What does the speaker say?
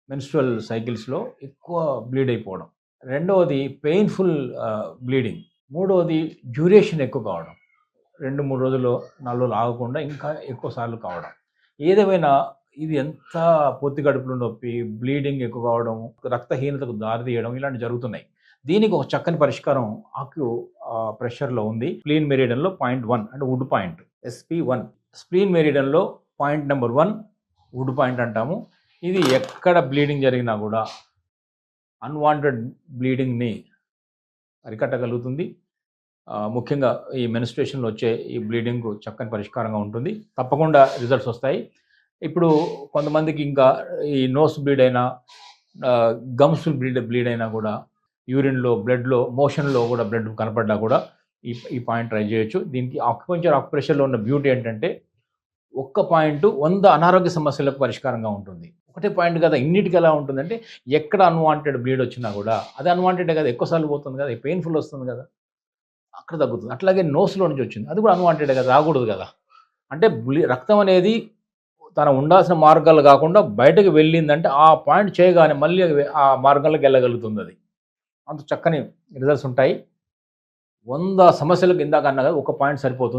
Menstrual సైకిల్స్‌లో ఎక్కువ bleed అయిపోవడం. రెండవది పెయిన్‌ఫుల్ బ్లీడింగ్. మూడవది డ్యూరేషన్ ఎక్కువ కావడం. 2, 3 రోజులు, 4 రోజులు ఆగకుండా ఇంకా ఎక్కువ సార్లు కావడం. ఏదేమైనా ఇది ఎంత పొత్తి కడుపులో నొప్పి, బ్లీడింగ్ ఎక్కువ కావడం, రక్తహీనతకు దారితీయడం ఇలాంటివి జరుగుతున్నాయి. దీనికి ఒక చక్కని పరిష్కారం ప్రెషర్‌లో ఉంది. స్ప్లీన్ మెరిడియన్‌లో పాయింట్ 1 అంటే వుడ్ పాయింట్ SP1. స్ప్లీన్ మెరిడియన్‌లో పాయింట్ నంబర్ 1 వుడ్ పాయింట్ అంటాము. ఇది ఎక్కడ బ్లీడింగ్ జరిగినా కూడా అన్‌వాంటెడ్ బ్లీడింగ్‌ని అరికట్టగలుగుతుంది. ముఖ్యంగా ఈ మెన్స్ట్రుయేషన్‌లో వచ్చే ఈ బ్లీడింగ్‌కు చక్కని పరిష్కారంగా ఉంటుంది. తప్పకుండా రిజల్ట్స్ వస్తాయి. ఇప్పుడు కొంతమందికి ఇంకా ఈ నోస్ బ్లీడ్ అయినా, గమ్స్ బ్లీడ్ అయినా కూడా యూరిన్‌లో, బ్లడ్‌లో, మోషన్‌లో కూడా బ్లడ్ కనపడ్డా కూడా ఈ పాయింట్ ట్రై చేయొచ్చు. దీనికి ఆక్యుప్రెషర్‌లో ఉన్న బ్యూటీ ఏంటంటే ఒక్క పాయింట్ 100 అనారోగ్య సమస్యలకు పరిష్కారంగా ఉంటుంది. ఒకటే పాయింట్ కదా ఇన్నిటికి ఎలా ఉంటుందంటే ఎక్కడ అన్‌వాంటెడ్ బ్లీడ్ వచ్చినా కూడా అది అన్‌వాంటెడే కదా ఎక్కువ సార్లు పోతుంది కదా, పెయిన్‌ఫుల్ వస్తుంది కదా, అక్కడ తగ్గుతుంది. అట్లాగే నోస్‌లో నుంచి వచ్చింది. అది కూడా అన్‌వాంటెడే కదా, రాకూడదు కదా. అంటే రక్తం అనేది తన ఉండాల్సిన మార్గాలు కాకుండా బయటకు వెళ్ళిందంటే ఆ పాయింట్ చేయగానే మళ్ళీ ఆ మార్గంలోకి వెళ్ళగలుగుతుంది అది. అంత చక్కని రిజల్ట్స్ ఉంటాయి. 100 సమస్యలకు ఇందాక అన్నా కదా ఒక పాయింట్ సరిపోతుంది.